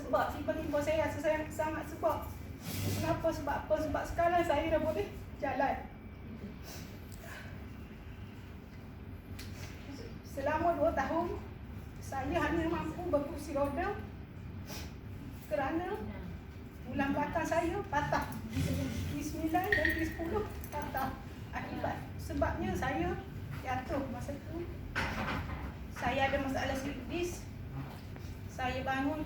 Sebab tiba-tiba saya rasa saya sangat sebab. Kenapa? Sebab apa? Sebab sekarang saya dah boleh jalan. Selama 2 tahun, saya hanya mampu berkursi roda kerana tulang belakang saya patah. T9 dan T10 patah. Akibat sebabnya saya jatuh masa tu. Saya ada masalah slip disc. Saya bangun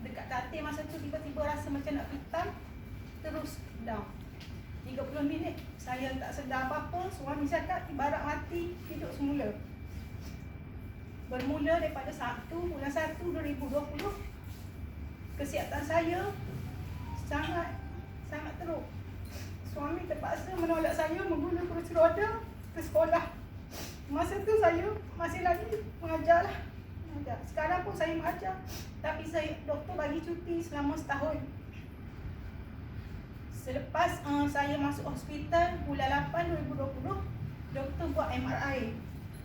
dekat katil masa tu, tiba-tiba rasa macam nak pitam. Terus down 30 minit saya tak sedar apa-apa. Suami cakap ibarat mati, hidup semula. Bermula daripada bulan 1 2020, kesihatan saya sangat teruk. Suami terpaksa menolak saya mengguna kursi roda ke sekolah. Masa tu saya masih lagi mengajar. Sekarang pun saya mengajar, tapi doktor bagi cuti selama setahun. Selepas saya masuk hospital bulan 8 2020, doktor buat MRI.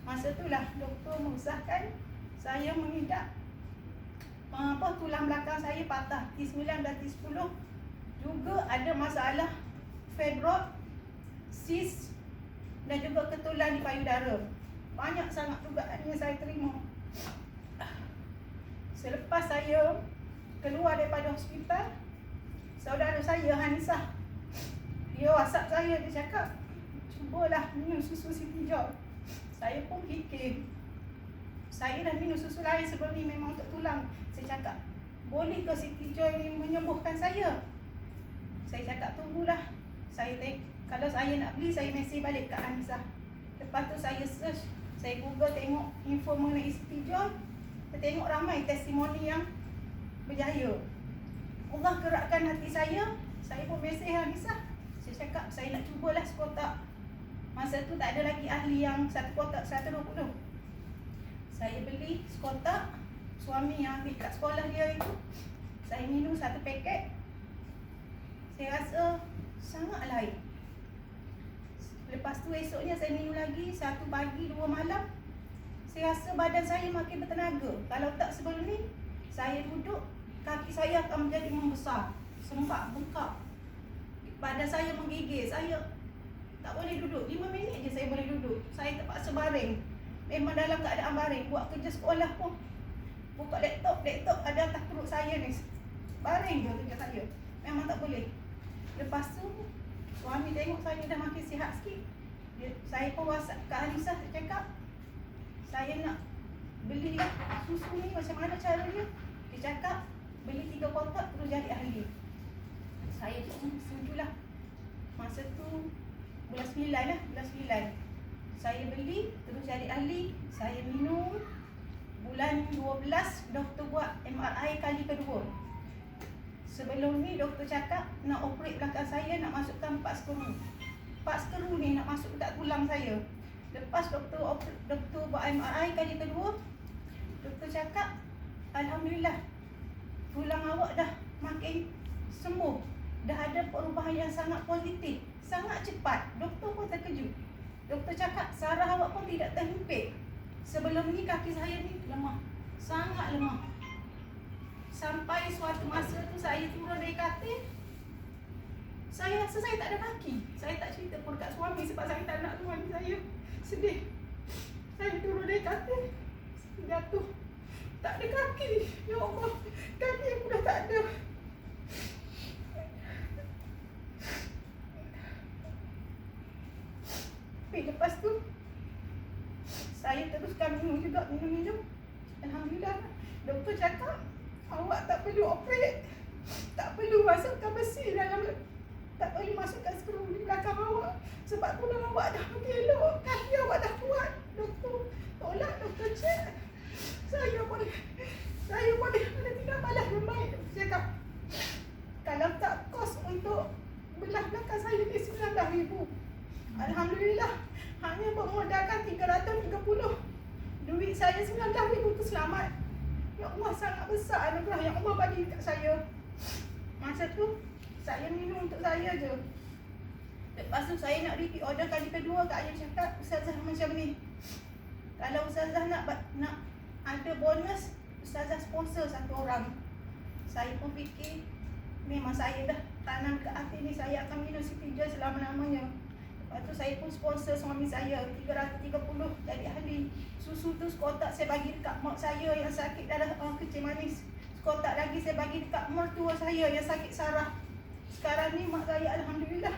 Masa itulah doktor mengesahkan saya mengidap tulang belakang saya patah, T9 dan T10. Juga ada masalah fibroid, cyst dan juga ketulan di payudara. Banyak sangat dugaan yang saya terima. Selepas saya keluar daripada hospital, saudara saya Hanisah, dia WhatsApp saya, dia cakap, cubalah minum susu Siti Joy. Saya pun fikir, saya dah minum susu lain sebelum ni memang untuk tulang. Saya cakap, boleh ke Siti Joy ni menyembuhkan saya? Saya cakap, tunggulah. Kalau saya nak beli, saya mesej balik kat Hanisah. Lepas tu saya search, saya google tengok info mengenai Siti Joy. Saya tengok ramai testimoni yang berjaya. Allah gerakkan hati saya pun mesej Hanisah. Saya cakap, saya nak cubalah sekotak. Masa tu tak ada lagi ahli yang satu kotak 120. Saya beli sekotak. Suami yang ambil kat sekolah dia itu, saya minum 1 paket. Saya rasa sangat lain. Lepas tu esoknya saya minum lagi 1 pagi 2 malam. Saya rasa badan saya makin bertenaga. Kalau tak sebelum ni, saya duduk, kaki saya akan menjadi membesar, sembab, bengkak. Badan saya menggigil, saya tak boleh duduk. 5 minit je saya boleh duduk. Saya terpaksa baring. Memang dalam keadaan baring. Buat kerja sekolah pun, buka laptop ada atas perut saya ni. Baring je kerja saya. Memang tak boleh. Lepas tu, suami tengok saya dah makin sihat sikit. Saya pun WhatsApp kat Hanisah, cakap, saya nak beli susu ni macam mana caranya? Dia cakap, beli 3 kotak terus jadi ahli. Saya setujulah. Masa tu bulan 9. Saya beli terus jadi ahli. Saya minum. Bulan 12 doktor buat MRI kali kedua. Sebelum ni doktor cakap nak operate belakang saya, nak masukkan 4 skru. 4 skru ni nak masuk dekat tulang saya. Lepas doktor buat MRI kali kedua, doktor cakap, alhamdulillah, tulang awak dah makin sembuh. Dah ada perubahan yang sangat positif, sangat cepat. Doktor pun terkejut. Doktor cakap saraf awak pun tidak terhimpit. Sebelum ni kaki saya ni lemah, sangat lemah. Sampai suatu masa tu saya turun dari katil, saya rasa saya tak ada kaki. Saya tak cerita pun kat suami sebab saya tak nak suami saya sedih. Saya turun dari katil, jatuh, tak ada kaki. Ya Allah, kaki aku dah tak ada. Tapi lepas tu saya teruskan minum juga, minum. Alhamdulillah, doktor cakap awak tak perlu operate, tak perlu masukkan besi dalam, tak perlu masukkan skru di belakang awak, sebab tulang awak dah makin elok, kaki awak dah kuat. Doktor tolak, doktor cek, saya boleh ada tidak balas yang baik. Doktor cakap kalau tak kos untuk belah belakang saya ni 19,000. Alhamdulillah, hanya bermodalkan 330. Duit saya 19,000 tu selamat. Ya Allah, sangat besar anugerah yang Allah bagi kat saya. Masa tu saya minum untuk saya je. Lepas tu saya nak repeat order kali kedua. Kak Ayah cakap, Ustazah macam ni, kalau Ustazah nak ada bonus, Ustazah sponsor 1 orang. Saya pun fikir memang saya dah tanam ke hati ni, saya akan minum Siti Joy selama-lamanya. Lepas tu saya pun sponsor suami saya 330 jadi ahli. Susu tu sekotak saya bagi dekat mak saya yang sakit darah kecil manis. Sekotak lagi saya bagi dekat mertua saya yang sakit saraf. Sekarang ni mak saya alhamdulillah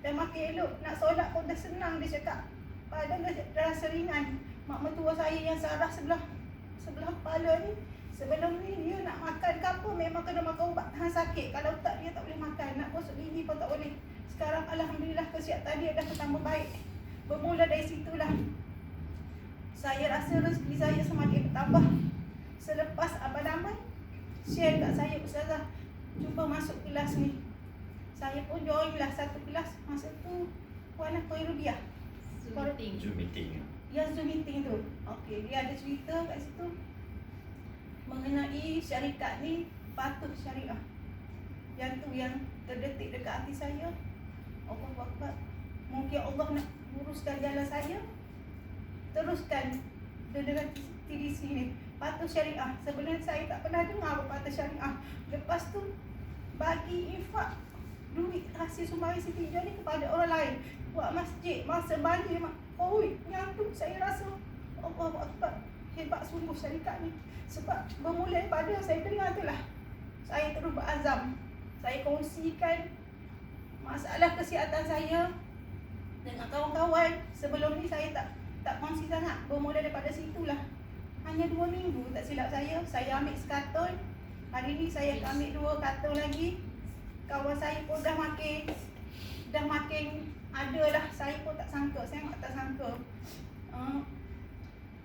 dah makin elok, nak solat pun dah senang, dia cakap. Padahal dah rasa ringan. Mak mertua saya yang saraf sebelah kepala ni, sebelum ni dia nak makan ke apa memang kena makan ubat tahan sakit. Kalau tak dia tak boleh makan, nak gosok gigi pun tak boleh. Sekarang alhamdulillah kesihatan dia dah bertambah baik. Bermula dari situlah saya rasa rezeki saya semakin bertambah. Selepas Abang Damai share kat saya, Ustazah cuba masuk kelas ni. Saya pun join lah satu kelas. Masa tu Puan Rubiah Zoom meeting. Ya, Zoom meeting tu. Okey, dia ada cerita kat situ mengenai syarikat ni patuh syariah. Yang tu yang terdetik dekat hati saya. Allahu Akbar. Mungkin Allah nak luruskan jalan saya. Teruskan dengan TDC ni. Patuh syariah. Sebenarnya saya tak pernah dengar apa patuh syariah. Lepas tu bagi infak duit hasil sumbangan Siti Joy ni kepada orang lain. Buat masjid, masa banjir COVID nyantuk, saya rasa Allahu Akbar, hebat sungguh syarikat ni. Sebab bermula daripada saya dengar tu lah, saya terus berazam. Saya kongsikan masalah kesihatan saya dengan kawan-kawan. Sebelum ni saya tak kongsi sangat. Bermula daripada situlah. Hanya 2 minggu tak silap saya ambil sekarton. Hari ni saya ambil 2 karton lagi. Kawan saya pun dah makin ada lah. Saya pun tak sangka, saya tak sangka.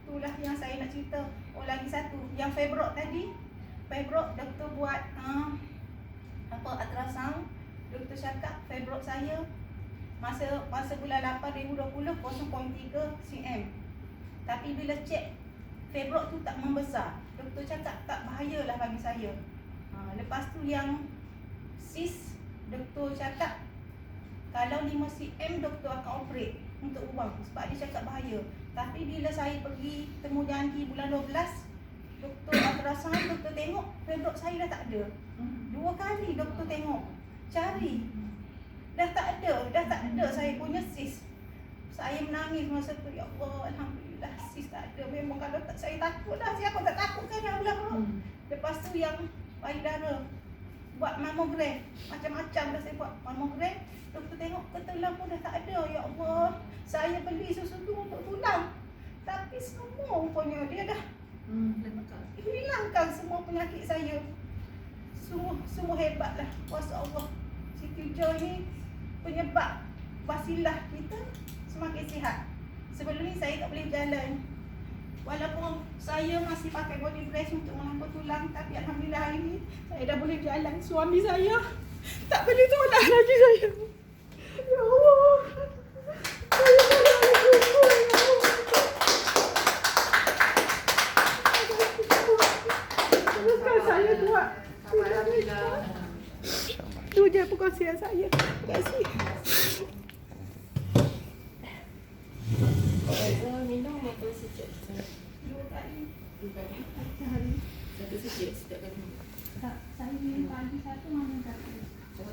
Itulah yang saya nak cerita. Oh, lagi satu, yang Februari tadi, doktor buat ultrasound. Doktor cakap Februari saya masa bulan 8 2020 0.3 cm. Tapi bila cek Februari tu tak membesar. Doktor cakap tak bahayalah bagi saya. Lepas tu yang sis, doktor cakap kalau 5 cm doktor akan operate untuk buang sebab dia cakap bahaya. Tapi bila saya pergi temu janji bulan 12, doktor ultrasound, doktor tengok Februari saya dah tak ada. 2 kali doktor tengok, cari, dah tak ada saya punya sis. Saya menangis masa tu, ya Allah, alhamdulillah sis tak ada. Memang kalau tak, saya takut lah, siapa tak takut kan yang belah perut. Lepas tu yang payudara, buat mamogram, macam-macam dah saya buat mamogram. Doktor tengok ke tulang pun dah tak ada. Ya Allah, saya beli susu tu untuk tulang, tapi semua rupanya dia dah hilangkan semua penyakit saya. Sungguh hebatlah kuasa Allah. Siti Joy ni penyebab wasilah kita semakin sihat. Sebelum ni saya tak boleh jalan. Walaupun saya masih pakai body brace untuk melampau tulang, tapi alhamdulillah hari ni saya dah boleh jalan. Suami saya tak boleh tolak lagi saya. Ya Allah, saya teruskan saya buat. Itu je perkongsian saya. Terima kasih. Minum berapa sejak? 2 kali. 2 kali. Sehari. Satu sejak setiap kali minum. Tak, saya minum pagi satu, malam satu.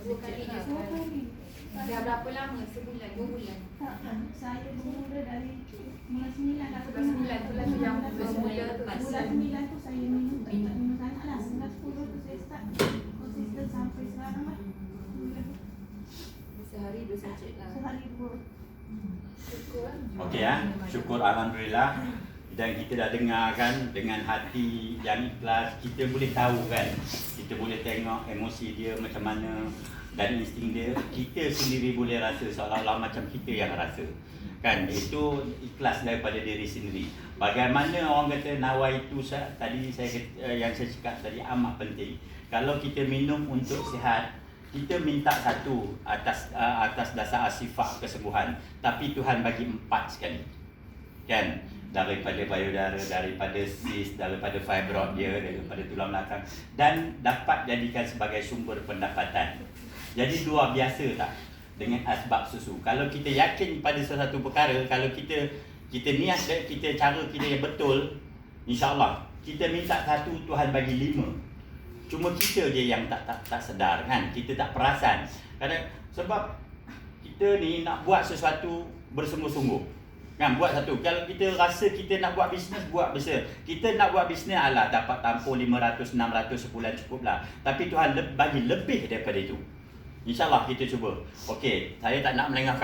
2 kali je 2 sehari. kali. Dah berapa lama? Sebulan, 2 bulan? Tak, saya bermula dari bulan 9 lah. Bulan 9 tu lah tu yang bermula Bulan 9 tu saya minum, tak minum sangat lah. 9-10 tu saya start konsisten sampai sekarang lah. Sehari 2 sejak lah. Sehari 2. Syukur lah. Okey ya, syukur alhamdulillah. Dan kita dah dengar kan, dengan hati yang ikhlas, kita boleh tahu kan, kita boleh tengok emosi dia macam mana dan insting dia. Kita sendiri boleh rasa seolah-olah macam kita yang rasa kan. Itu ikhlas daripada diri sendiri. Bagaimana orang kata nawa itu tadi yang saya cakap tadi amat penting. Kalau kita minum untuk sihat, kita minta satu atas dasar sifat kesembuhan, tapi Tuhan bagi 4 sekali kan, daripada payudara, daripada sis, daripada fibroid dia, daripada tulang belakang, dan dapat jadikan sebagai sumber pendapatan. Jadi luar biasa tak dengan asbab susu. Kalau kita yakin pada sesuatu perkara, kalau kita niat dan cara kita yang betul, insya-Allah kita minta 1, Tuhan bagi 5. Cuma kita je yang tak sedar kan. Kita tak perasan. Kadang sebab kita ni nak buat sesuatu bersungguh-sungguh. Kan, buat satu. Kalau kita rasa kita nak buat bisnes, buat bisnes. Kita nak buat bisnes, alah dapat tampung 500, 600 sebulan cukup lah. Tapi Tuhan bagi lebih daripada itu. InsyaAllah kita cuba. Okey, saya tak nak melengahkan